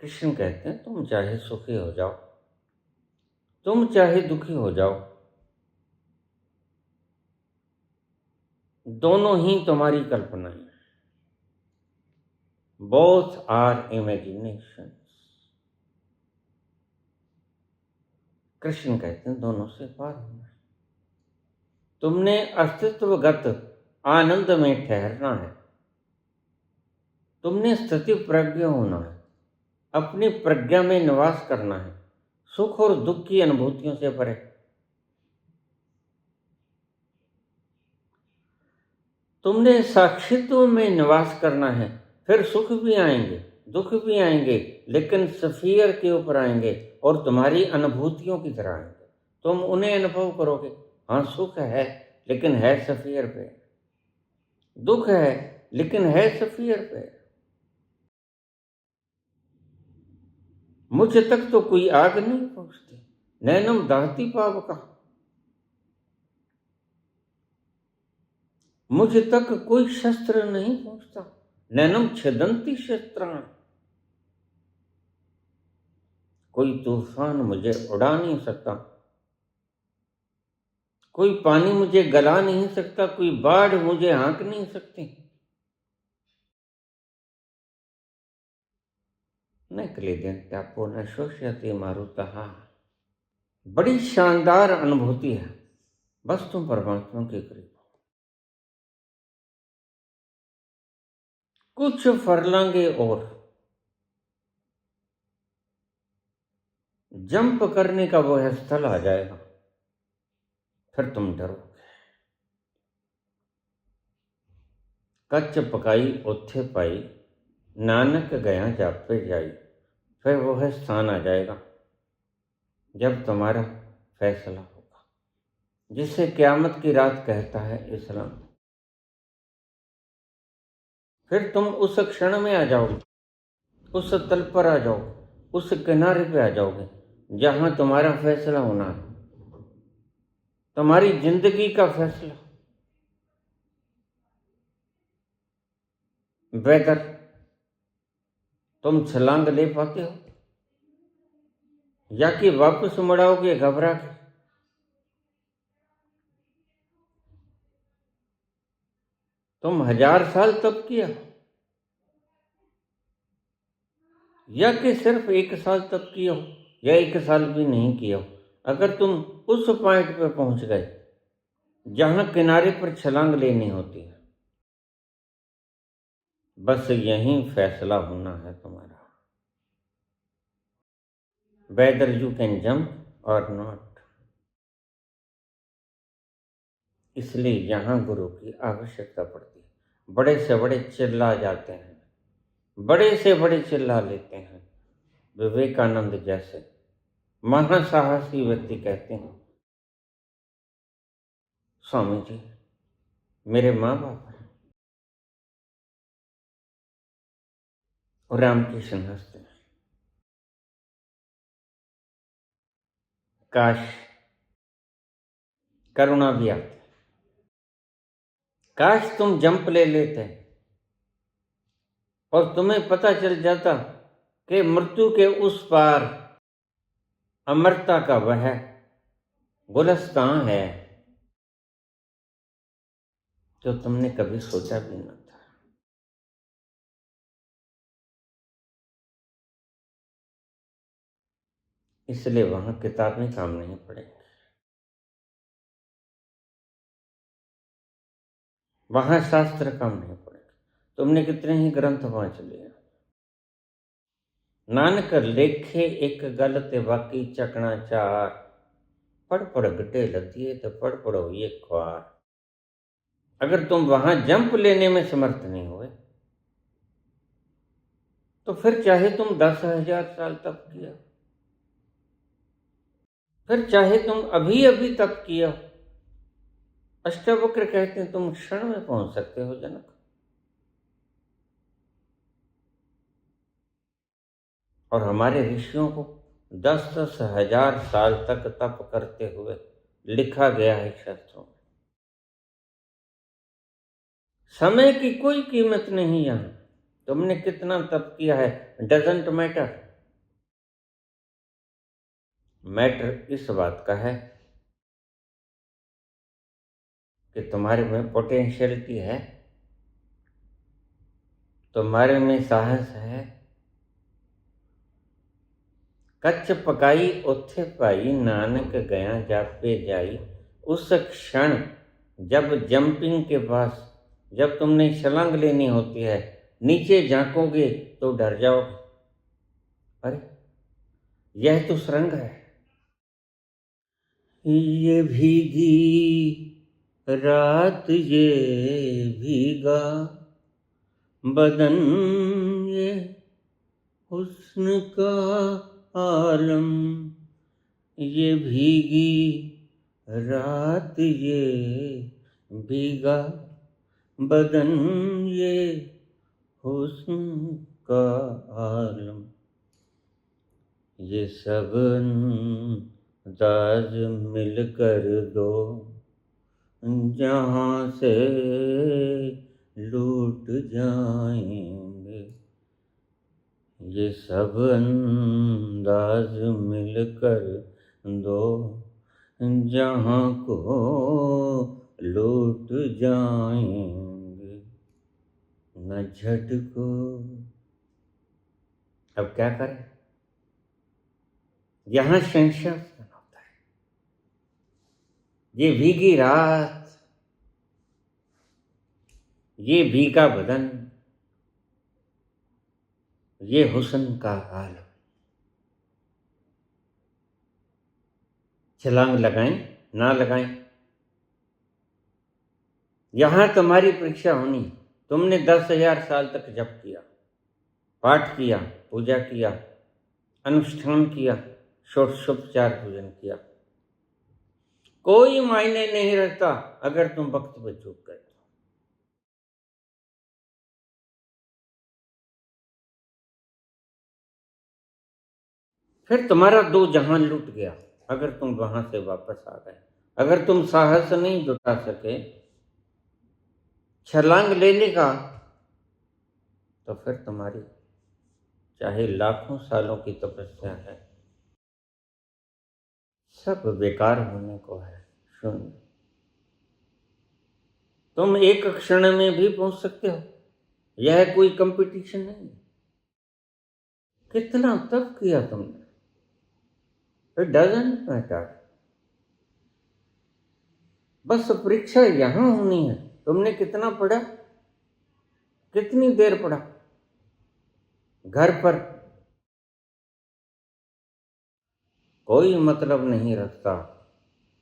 कृष्ण कहते हैं तुम चाहे सुखी हो जाओ, तुम चाहे दुखी हो जाओ, दोनों ही तुम्हारी कल्पना है। Both our imagination. कृष्ण कहते हैं दोनों से पार होना है। तुमने अस्तित्वगत आनंद में ठहरना है। तुमने स्थिति प्रज्ञ होना है, अपनी प्रज्ञा में निवास करना है, सुख और दुख की अनुभूतियों से परे। तुमने साक्षित्व में निवास करना है, फिर सुख भी आएंगे, दुख भी आएंगे, लेकिन सफियर के ऊपर आएंगे और तुम्हारी अनुभूतियों की तरह आएंगे। तुम उन्हें अनुभव करोगे। हाँ, सुख है लेकिन है सफियर पे, दुख है लेकिन है सफियर पे। मुझ तक तो कोई आग नहीं पहुंचती, नैनम दहती पावका। मुझ तक कोई शस्त्र नहीं पहुंचता, नैनम छिदंती शस्त्राण। कोई तूफान मुझे उड़ा नहीं सकता, कोई पानी मुझे गला नहीं सकता, कोई बाढ़ मुझे हाँक नहीं सकती। न क्लेद्यंत्यापो न शोष्यति मारुतः। बड़ी शानदार अनुभूति है, बस तुम परमात्मा के करीब हो। कुछ फरलांगे और जंप करने का वह स्थल आ जाएगा, फिर तुम डरोगे। कच्च पकाई ओथे पाई, नानक गया जापे जाई। फिर वह स्थान आ जाएगा जब तुम्हारा फैसला होगा, जिसे क़यामत की रात कहता है इस्लाम। फिर तुम उस क्षण में आ जाओगे, उस तल पर आ जाओगे, उस किनारे पे आ जाओगे जहां तुम्हारा फैसला होना है, तुम्हारी जिंदगी का फैसला। बेहतर तुम छलांग ले पाते हो या कि वापस मुड़ाओगे घबरा के। तुम 1000 साल तप किया या कि सिर्फ 1 साल तप किया हो या 1 साल भी नहीं किया हो, अगर तुम उस पॉइंट पे पहुंच गए जहां किनारे पर छलांग लेनी होती है, बस यहीं फैसला होना है तुम्हारा, वेदर यू कैन जंप और नॉट। इसलिए यहां गुरु की आवश्यकता पड़ती है। बड़े से बड़े चिल्ला जाते हैं, बड़े से बड़े चिल्ला लेते हैं। विवेकानंद जैसे महासाहसी व्यक्ति कहते हैं, स्वामी जी मेरे माँ बाप हैं। और रामकृष्ण हंसते हैं, काश करुणा भी आती, काश तुम जंप ले लेते और तुम्हें पता चल जाता कि मृत्यु के उस पार अमरता का वह गुलस्तान है जो तुमने कभी सोचा भी न था। इसलिए वहां किताबें काम नहीं पड़ेगी, वहां शास्त्र काम नहीं पड़ेगा। तुमने कितने ही ग्रंथ वांच लिए, नानक लेखे एक गल ते बाकी चकना चार। पढ़ पढ़ गड्ढे लदिए तो पढ़ पढ़ो ये ख्वार। अगर तुम वहां जंप लेने में समर्थ नहीं हुए तो फिर चाहे तुम 10,000 साल तप किया, फिर चाहे तुम अभी अभी तप किया। अष्टावक्र कहते हैं तुम क्षण में पहुंच सकते हो जनक। और हमारे ऋषियों को 10,000 साल तक तप करते हुए लिखा गया है शास्त्रों में। समय की कोई कीमत नहीं। यहां तुमने कितना तप किया है डजंट मैटर। मैटर इस बात का है कि तुम्हारे में पोटेंशियलिटी है, तुम्हारे में साहस है। कच्च पकाई ओथे पाई, नानक गया जापे जाई। उस क्षण जब जंपिंग के पास, जब तुमने छलांग लेनी होती है, नीचे झांकोगे तो डर जाओगे, अरे यह तो सुरंग है। ये भीगी रात ये भीगा बदन, ये हुस्न का आलम। ये भीगी रात ये भीगा बदन, ये हुस्न का आलम। ये सब अंदाज मिलकर दो जहाँ से लूट जाएंगे। ये सब अंदाज मिलकर दो जहाँ को लूट जाएंगे। न झटको। अब क्या करें? यहां संशय होता है। ये भीगी रात, ये भीगा बदन, ये हुस्न का आलम। छलांग लगाएं ना लगाएं, यहां तुम्हारी परीक्षा होनी। तुमने 10,000 साल तक जप किया, पाठ किया, पूजा किया, अनुष्ठान किया, षोडशोपचार पूजन किया, कोई मायने नहीं रखता अगर तुम वक्त पे चूक गए। फिर तुम्हारा 2 जहान लूट गया अगर तुम वहां से वापस आ गए। अगर तुम साहस नहीं जुटा सके छलांग लेने का, तो फिर तुम्हारी चाहे लाखों सालों की तपस्या है, सब बेकार होने को है, शून्य। तुम एक क्षण में भी पहुंच सकते हो, यह कोई कंपटीशन नहीं। कितना तप किया तुमने, इट डजंट मैटर। बस परीक्षा यहां होनी है, तुमने कितना पढ़ा, कितनी देर पढ़ा। घर पर कोई मतलब नहीं रखता।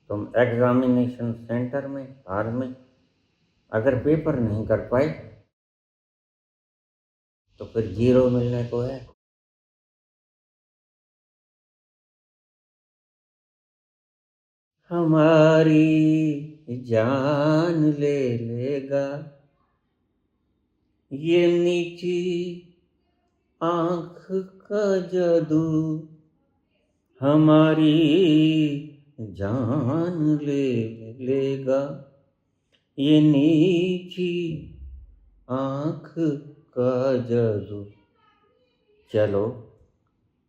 तुम एग्जामिनेशन सेंटर में, हाल में अगर पेपर नहीं कर पाए तो फिर 0 मिलने को है। हमारी जान ले लेगा ये नीची आंख का जादू, हमारी जान ले लेगा ये नीची आंख का जादू। चलो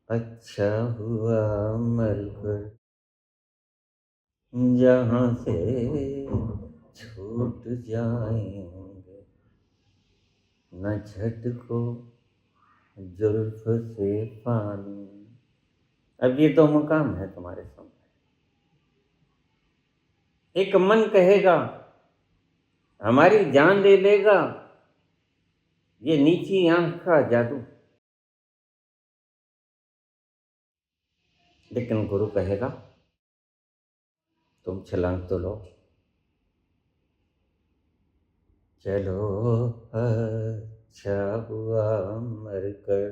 अच्छा हुआ मरकर जहाँ से छूट जाएंगे। न झटको जुल्फ से पानी। अब ये 2 मुकाम है तुम्हारे सामने। एक मन कहेगा हमारी जान ले लेगा ये नीची आंख का जादू, लेकिन गुरु कहेगा तुम छलांग तो लो। चलो अच्छा हुआ मरकर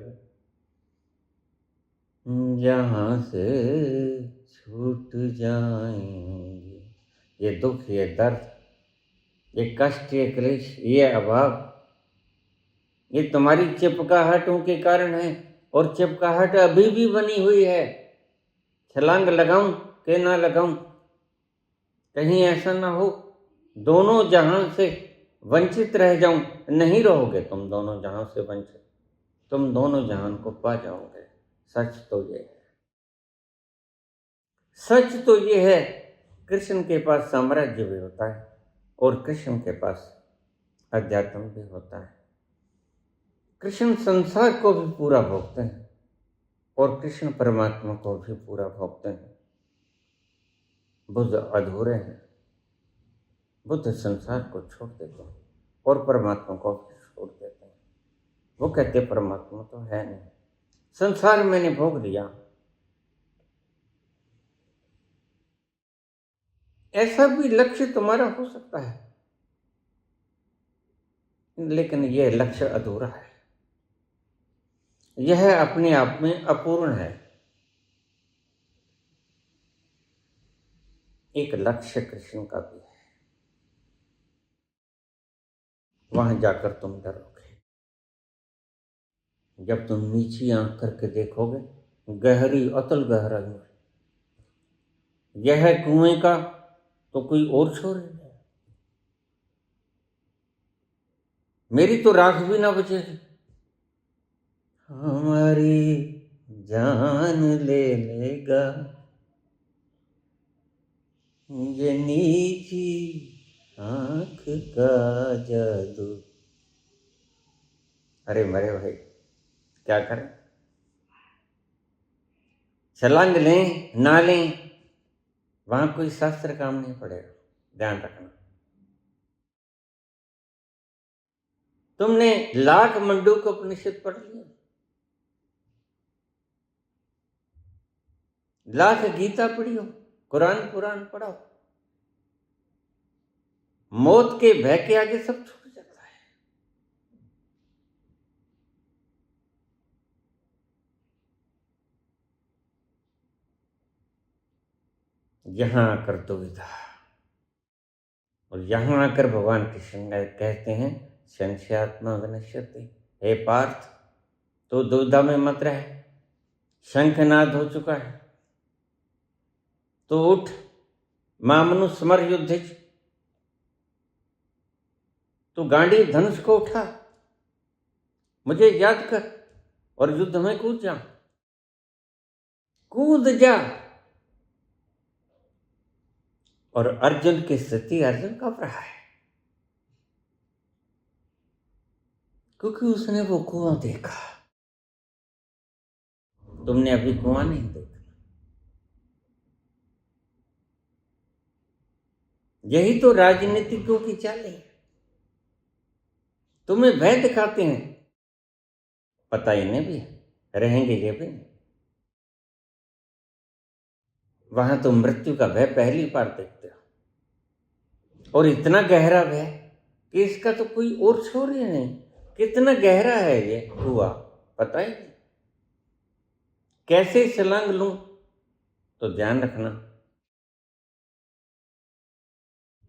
जहाँ से छूट जाएंगे। ये दुख, ये दर्द, ये कष्ट, ये क्लेश, ये अभाव, ये तुम्हारी चिपकाहटों के कारण है। और चिपकाहट अभी भी बनी हुई है। छलांग लगाऊं कि ना लगाऊं, कहीं ऐसा ना हो दोनों जहां से वंचित रह जाऊं। नहीं रहोगे तुम दोनों जहां से वंचित, तुम दोनों जहान को पा जाओगे। सच तो ये है। सच तो ये है, कृष्ण के पास साम्राज्य भी होता है और कृष्ण के पास अध्यात्म भी होता है। कृष्ण संसार को भी पूरा भोगते हैं और कृष्ण परमात्मा को भी पूरा भोगते हैं। बुद्ध अधूरे हैं, बुद्ध संसार को छोड़ देते हैं और परमात्मा को भी छोड़ देते हैं। वो कहते परमात्मा तो है नहीं, संसार मैंने भोग लिया। ऐसा भी लक्ष्य तुम्हारा हो सकता है, लेकिन यह लक्ष्य अधूरा है, यह अपने आप में अपूर्ण है। एक लक्ष्य कृष्ण का भी है, वहां जाकर तुम डरोगे। जब तुम नीची आंख करके देखोगे, गहरी अतल गहराई में यह है कुएं का तो कोई और छोर है। मेरी तो राख भी ना बचेगी। हमारी जान ले लेगा ये नीची आंख का जादू। अरे मरे भाई, क्या करें? छलांग लें ना लें, वहां कोई शास्त्र काम नहीं पड़ेगा, ध्यान रखना। तुमने लाख मंडूक उपनिषद पढ़ लिया, लाख गीता पढ़ी हो, कुरान पुराण पढ़ो, मौत के भय के आगे सब छूट जाता है। यहां आकर दुविधा, और यहां आकर भगवान कृष्ण कहते हैं संशयात्मा विनश्यति। हे पार्थ, तो दुविधा में मत रह, शंखनाद हो चुका है, तो उठ, मामनु समर युद्ध, तू गांडी धनुष को उठा, मुझे याद कर और युद्ध में कूद जा, कूद जा। और अर्जुन की स्थिति, अर्जुन कब रहा है, क्योंकि उसने वो कुआं देखा, तुमने अभी कुआं नहीं देखा। यही तो राजनीतिकों की चाल है, तुम्हें भय दिखाते हैं, पता इन्हें भी है, रहेंगे ये भी नहीं। वहां तो मृत्यु का भय पहली बार देखते हो, और इतना गहरा भय कि इसका तो कोई और छोर ही नहीं। कितना गहरा है ये कुआं, पता ही नहीं। कैसे छलांग लूं, तो ध्यान रखना,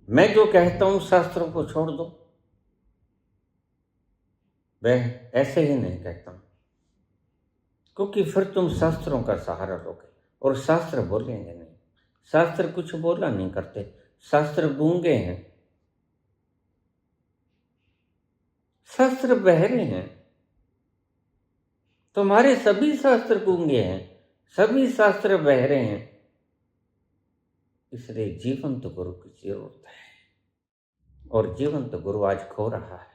मैं जो कहता हूं शास्त्रों को छोड़ दो, वह ऐसे ही नहीं कहता हूं, क्योंकि फिर तुम शास्त्रों का सहारा लोगे और शास्त्र बोलेंगे नहीं। शास्त्र कुछ बोला नहीं करते, शास्त्र गूंगे हैं, शास्त्र बहरे हैं। तुम्हारे सभी शास्त्र गूंगे हैं, सभी शास्त्र बहरे हैं, इसलिए जीवंत गुरु की जरूरत है, और जीवंत गुरु आज खो रहा है।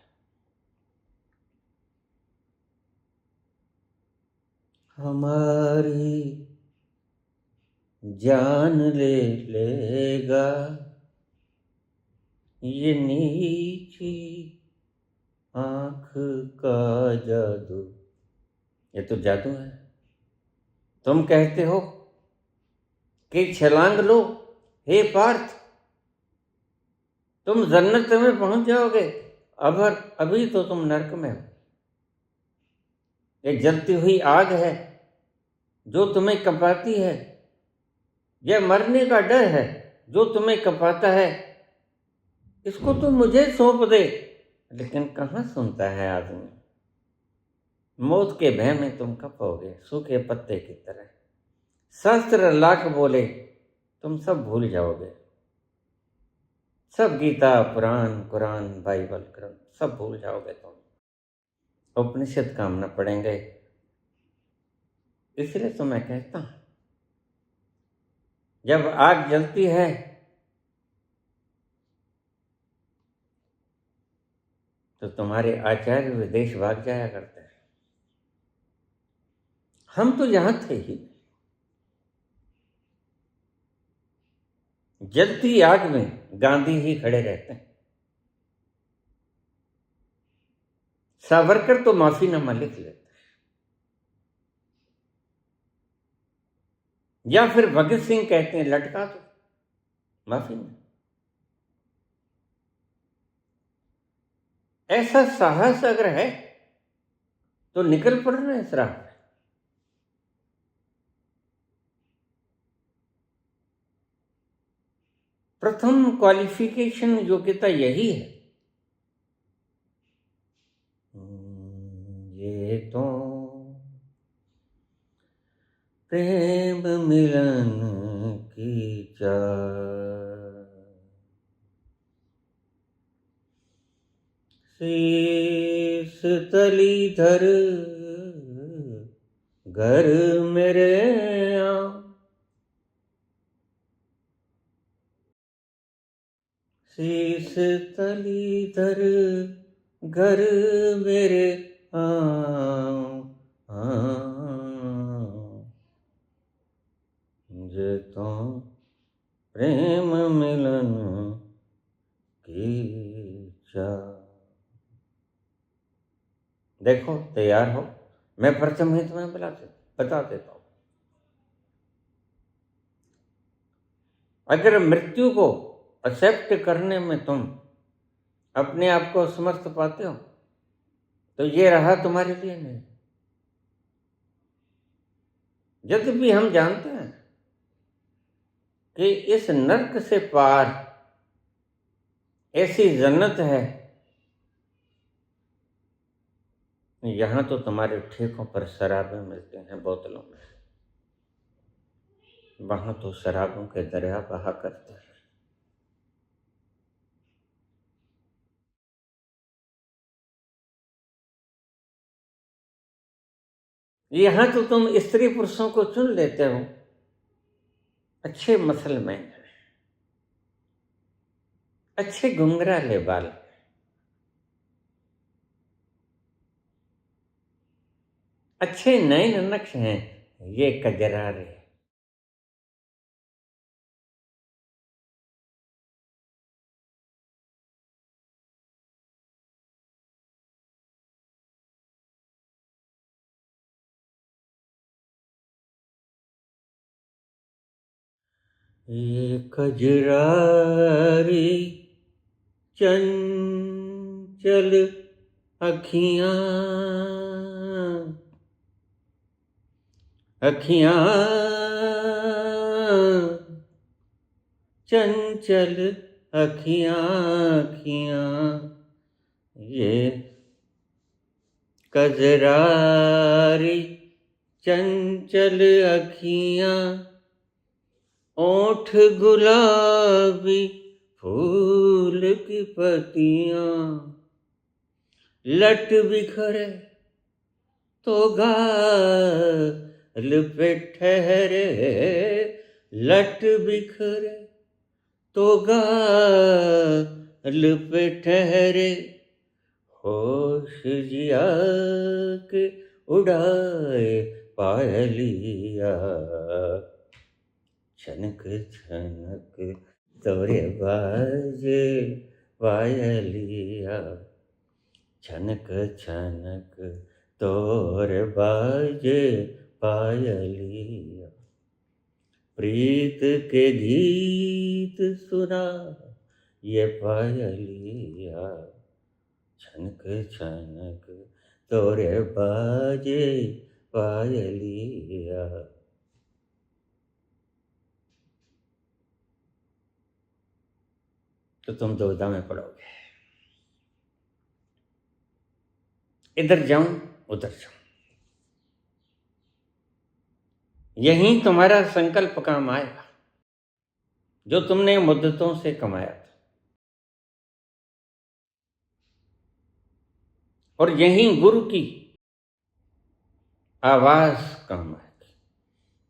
हमारी जान ले लेगा ये नीची आंख का जादू। ये तो जादू है। तुम कहते हो कि छलांग लो, हे पार्थ, तुम जन्नत में पहुंच जाओगे, अभी तो तुम नरक में हो। ये जलती हुई आग है जो तुम्हें कपाती है, यह मरने का डर है जो तुम्हें कपाता है, इसको तुम मुझे सौंप दे। लेकिन कहाँ सुनता है आदमी, मौत के भय में तुम कपोगे सूखे पत्ते की तरह। शास्त्र लाख बोले, तुम सब भूल जाओगे, सब गीता पुराण कुरान बाइबल ग्रंथ सब भूल जाओगे तुम, उपनिषद काम न पड़ेंगे। इसलिए तो मैं कहता हूं, जब आग जलती है तो तुम्हारे आचार्य विदेश भाग जाया करते हैं। हम तो यहां थे ही। जलती आग में गांधी ही खड़े रहते हैं। सावरकर तो माफीनामा लिख लेते हैं, या फिर भगत सिंह कहते हैं लटका दो, माफी नहीं। ऐसा साहस अगर है तो निकल पड़ना इस राह पे। प्रथम क्वालिफिकेशन योग्यता यही है, ये तो प्रेम मिलन की चाह, शीश तली धर घर मेरे आ, शीश तली धर घर मेरे आ, ये तो प्रेम मिलन की चाह। देखो तैयार हो, मैं प्रथम ही तुम्हें बता देता हूं। अगर मृत्यु को एक्सेप्ट करने में तुम अपने आप को समर्थ पाते हो तो ये रहा तुम्हारे लिए नहीं। यद्यपि हम जानते हैं कि इस नर्क से पार ऐसी जन्नत है, यहां तो तुम्हारे ठेकों पर शराबें मिलते हैं बोतलों में, वहां तो शराबों के दरिया बहा करते हैं। यहां तो तुम स्त्री पुरुषों को चुन लेते हो, अच्छे मसलमैन हैं, अच्छे घुंघराले बाल, अच्छे नयन नक्श हैं, ये कजरारे। ये कजरारी चंचल अखियां, अखियां चंचल अखियां, अखियां ये कजरारी चंचल अखियां, ओठ गुलाबी फूल की पत्तियां, लट बिखरे तो गाल पे ठहरे, लट बिखरे तो गाल पे ठहरे, होश जिया के उड़ाए पायलिया, छनक छनक तोरे बाजे पायलिया, छनक छनक तोर बाजे पायलिया, प्रीत के गीत सुना ये पायलिया, छनक छनक तोरे बाजे पायलिया। तो तुम दुविधा में पड़ोगे, इधर जाऊं उधर जाऊं, यहीं तुम्हारा संकल्प काम आएगा जो तुमने मुद्दतों से कमाया था, और यहीं गुरु की आवाज काम आएगी,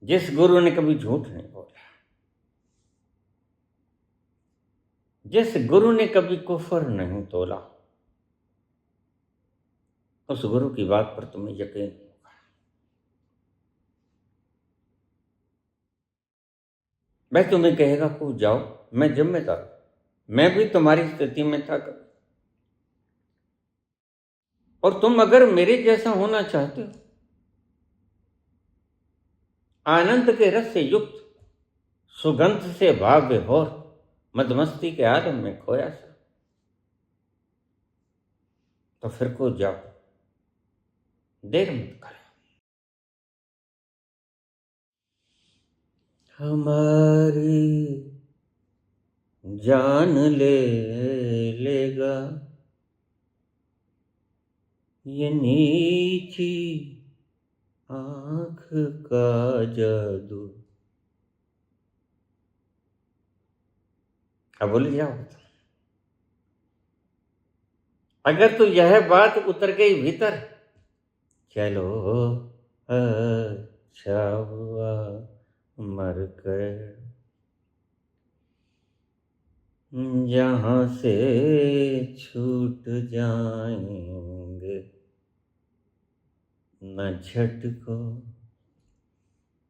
जिस गुरु ने कभी झूठ नहीं बोला, जिस गुरु ने कभी कुफर नहीं तोला, उस गुरु की बात पर तुम्हें यकीन होगा। मैं तुम्हें कहेगा कूद जाओ, मैं जिम्मेदार, मैं भी तुम्हारी स्थिति में था कभी, और तुम अगर मेरे जैसा होना चाहते हो, आनंद के रस से युक्त, सुगंध से भाव विभोर, मदमस्ती के आलम में खोया सा, तो फिर कूद जाओ, देर मत करो। हमारी जान ले लेगा ये नीची आंख का जादू। अब बोल जाओ, अगर तो यह बात उतर गई भीतर, चलो अच्छा हुआ मर कर, जहां से छूट जाएंगे न झटको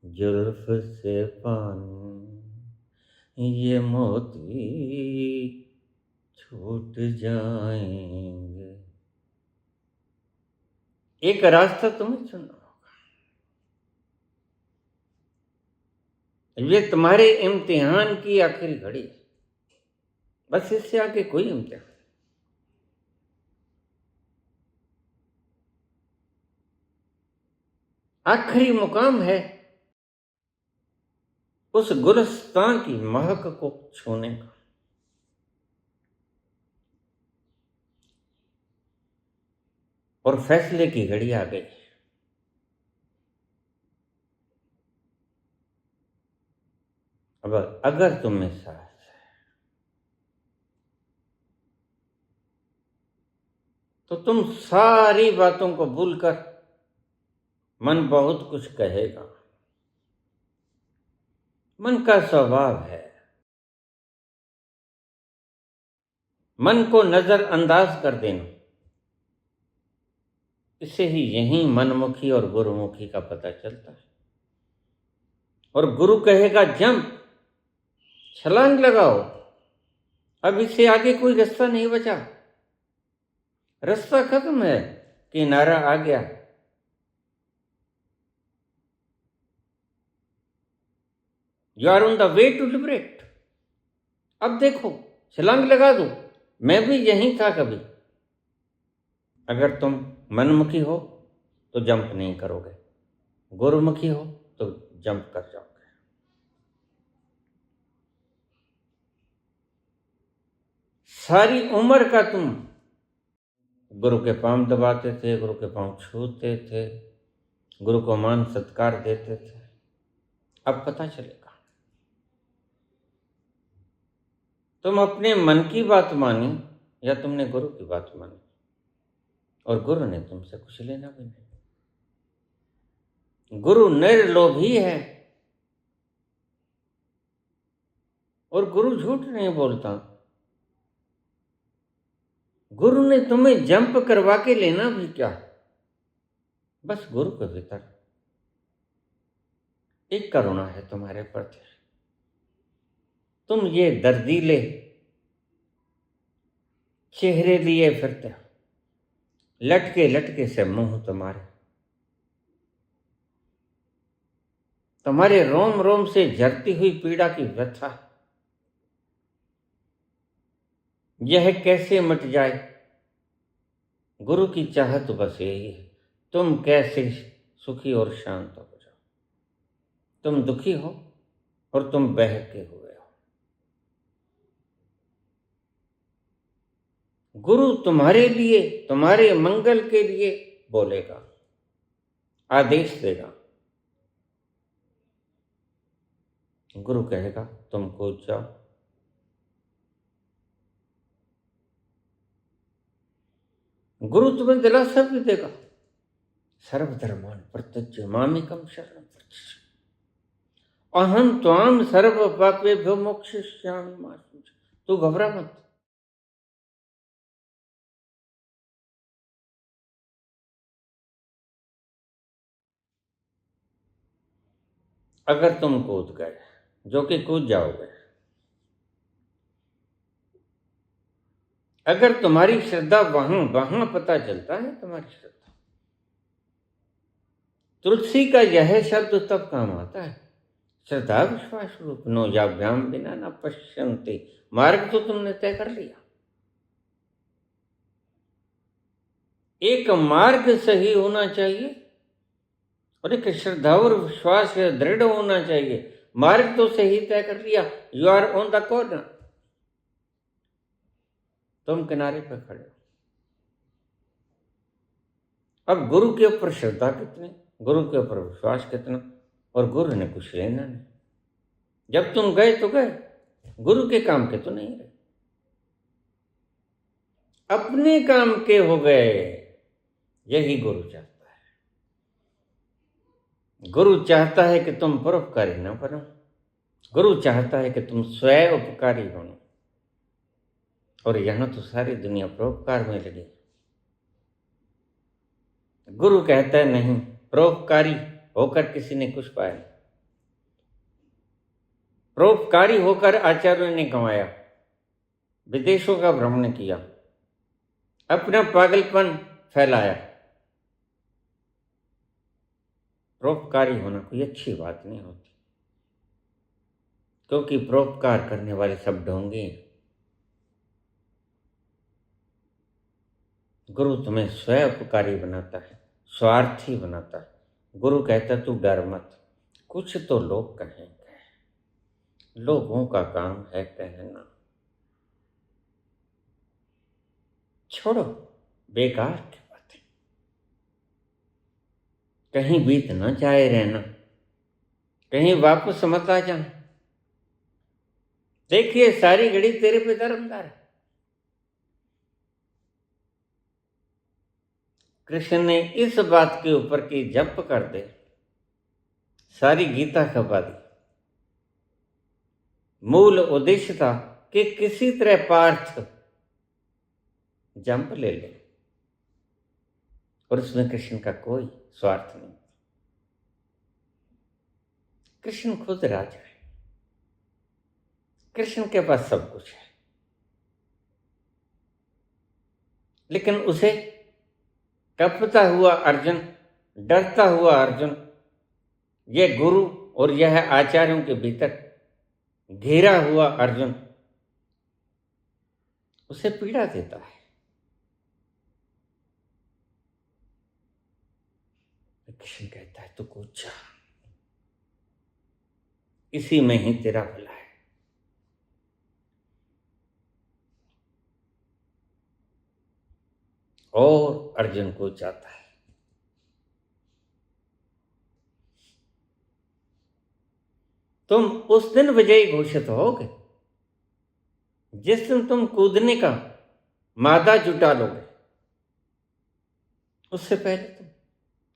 जुल्फ से पानी, ये मोती छूट जाएंगे। एक रास्ता तुम्हें चुनना होगा, ये तुम्हारे इम्तिहान की आखिरी घड़ी है, बस इससे आगे कोई इम्तिहान। आखिरी मुकाम है उस गुलिस्तान की महक को छूने का। और फैसले की घड़ी आ गई। अब अगर तुम में साहस है तो तुम सारी बातों को भूलकर, मन बहुत कुछ कहेगा, मन का स्वभाव है, मन को नजरअंदाज कर देना। इससे ही यही मनमुखी और गुरुमुखी का पता चलता है। और गुरु कहेगा जंप, छलांग लगाओ, अब इससे आगे कोई रास्ता नहीं बचा, रास्ता खत्म है, किनारा आ गया। You are on the way to liberate. अब देखो, छलांग लगा दो, मैं भी यहीं था कभी। अगर तुम मनमुखी हो तो जंप नहीं करोगे, गुरुमुखी हो तो जंप कर जाओगे। सारी उम्र का तुम गुरु के पांव दबाते थे, गुरु के पांव छूते थे, गुरु को मान सत्कार देते थे। अब पता चलेगा तुम अपने मन की बात मानी या तुमने गुरु की बात मानी, और गुरु ने तुमसे कुछ लेना भी नहीं। गुरु निर्लोभी है, और गुरु झूठ नहीं बोलता। गुरु ने तुम्हें जंप करवा के लेना भी क्या, बस गुरु के भीतर एक करुणा है तुम्हारे प्रति। तुम ये दर्दीले चेहरे लिए फिरते हो, लटके लटके से मुंह तुम्हारे रोम रोम से झरती हुई पीड़ा की व्यथा, यह कैसे मिट जाए। गुरु की चाहत बस यही है, तुम कैसे सुखी और शांत हो जाओ। तुम दुखी हो और तुम बहके हुए हो, गुरु तुम्हारे लिए, तुम्हारे मंगल के लिए बोलेगा, आदेश देगा। गुरु कहेगा तुम कूद जाओ, गुरु तुम्हें दिलासा भी देगा, सर्वधर्मान् परित्यज्य मामेकं शरणं व्रज, अहं त्वां सर्व पापेभ्यो मोक्षयिष्यामि मा शुचः। तू घबरा मत। अगर तुम कूद गए, जो कि कूद जाओगे, अगर तुम्हारी श्रद्धा वहां पता चलता है तुम्हारी श्रद्धा। तुलसी का यह शब्द तब काम आता है, श्रद्धा विश्वास रूप नो याभ्याम बिना न पश्यन्ते। मार्ग तो तुमने तय कर लिया, एक मार्ग सही होना चाहिए और एक श्रद्धा और विश्वास दृढ़ होना चाहिए। मार्ग तो सही तय कर लिया, you are on the corner, तुम किनारे पर खड़े हो। अब गुरु के ऊपर श्रद्धा कितनी, गुरु के ऊपर विश्वास कितना, और गुरु ने कुछ लेना नहीं। जब तुम गए तो गए, गुरु के काम के तो नहीं रहे, अपने काम के हो गए। यही गुरु चाहता है। गुरु चाहता है कि तुम परोपकारी न बनो, गुरु चाहता है कि तुम स्वयं उपकारी बनो। और यहां तो सारी दुनिया परोपकार में लगी। गुरु कहता है नहीं, परोपकारी होकर किसी ने कुछ पाया, परोपकारी होकर आचार्यों ने कमाया, विदेशों का भ्रमण किया, अपना पागलपन फैलाया। परोपकारी होना कोई अच्छी बात नहीं होती, क्योंकि परोपकार करने वाले सब ढोंगे हैं। गुरु तुम्हें स्वयं उपकारी बनाता है, स्वार्थी बनाता है। गुरु कहता तू डर मत, कुछ तो लोग कहेंगे, लोगों का काम है कहना, छोड़ो बेकार की बातें, कहीं बीत न जाए रहना, कहीं वापस मत आ जाना। देखिए सारी घड़ी तेरे पे दरमदार है। कृष्ण ने इस बात के ऊपर की जप कर दे, सारी गीता खपा दी। मूल उद्देश्य था कि किसी तरह पार्थ जंप ले ले, और उसमें कृष्ण का कोई स्वार्थ नहीं। कृष्ण खुद राजा है, कृष्ण के पास सब कुछ है, लेकिन उसे कपता हुआ अर्जुन, डरता हुआ अर्जुन, यह गुरु और यह आचार्यों के भीतर घिरा हुआ अर्जुन उसे पीड़ा देता है। कृष्ण कहता है तू कूद जा, इसी में ही तेरा भला है। और अर्जुन को जाता है। तुम उस दिन विजयी घोषित होगे जिस दिन तुम कूदने का मादा जुटा लोगे। उससे पहले तुम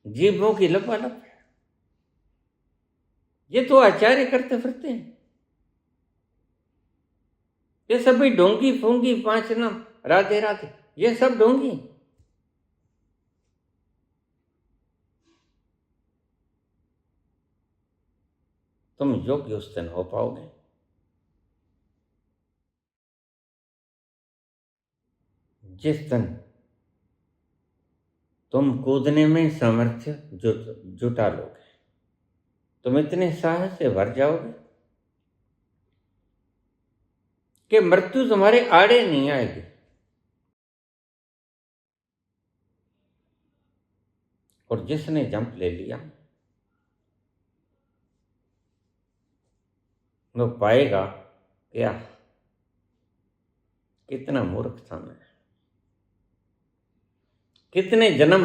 जीभों की लपालप है। ये तो आचार्य करते फिरते हैं, ये सभी ढोंगी फूंगी, 5 नाम राधे राधे, ये सब ढोंगी। तुम योग्य उस दिन हो पाओगे जिस दिन तुम कूदने में सामर्थ्य जुटा लोगे। तुम इतने साहस से भर जाओगे कि मृत्यु तुम्हारे आड़े नहीं आएगी। और जिसने जंप ले लिया वो पाएगा क्या, कितना मूर्ख था मैं, कितने जन्म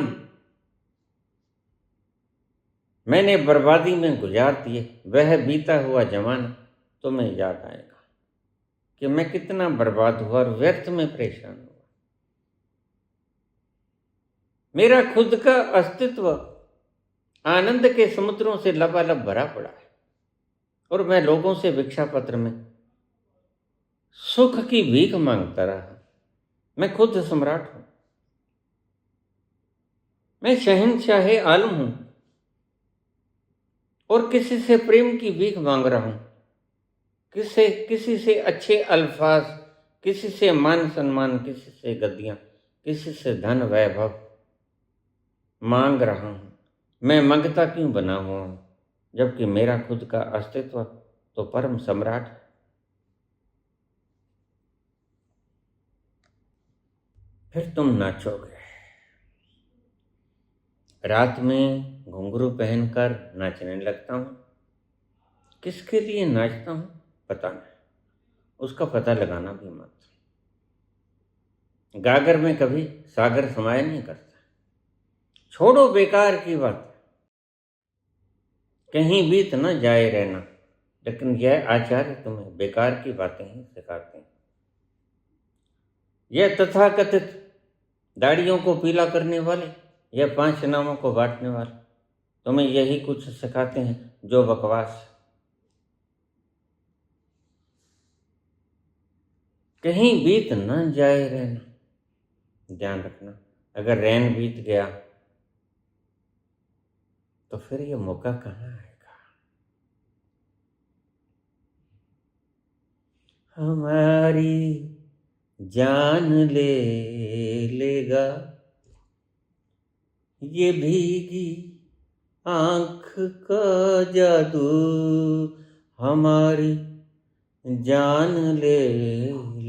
मैंने बर्बादी में गुजार दिए। वह बीता हुआ जमाना तुम्हें याद आएगा कि मैं कितना बर्बाद हुआ और व्यर्थ में परेशान हुआ। मेरा खुद का अस्तित्व आनंद के समुद्रों से लबालब भरा पड़ा है, और मैं लोगों से भिक्षा पत्र में सुख की भीख मांगता रहा। मैं खुद सम्राट हूं, मैं शहंशाहे आलम हूं और किसी से प्रेम की भीख मांग रहा हूं, किसी से अच्छे अल्फाज, किसी से मान सम्मान, किसी से गद्दियां, किसी से धन वैभव मांग रहा हूं। मैं मांगता क्यों बना हुआ हूं, जबकि मेरा खुद का अस्तित्व तो परम सम्राट है। फिर तुम नाचोगे। रात में घुंघरू पहनकर नाचने लगता हूं। किसके लिए नाचता हूं पता नहीं, उसका पता लगाना भी मत। गागर में कभी सागर समाया नहीं करता। छोड़ो बेकार की बात, कहीं बीत न जाए रहना, लेकिन यह आचार्य तुम्हें बेकार की बातें ही सिखाते हैं। यह तथाकथित दाढ़ियों को पीला करने वाले, यह 5 नामों को बांटने वाले तुम्हें यही कुछ सिखाते हैं जो बकवास है। कहीं बीत न जाए रहना, ध्यान रखना, अगर रैन बीत गया तो फिर ये मौका कहाँ आएगा। हमारी जान ले लेगा ये भीगी आंख का जादू, हमारी जान ले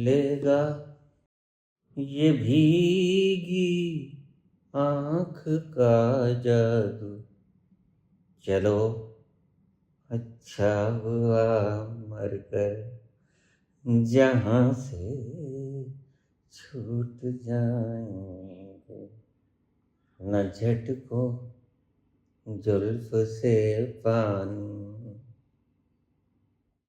लेगा ये भीगी आंख का जादू। चलो अच्छा हुआ मरकर जहां से छूट जाएंगे, न झटको जुल्फ से पानी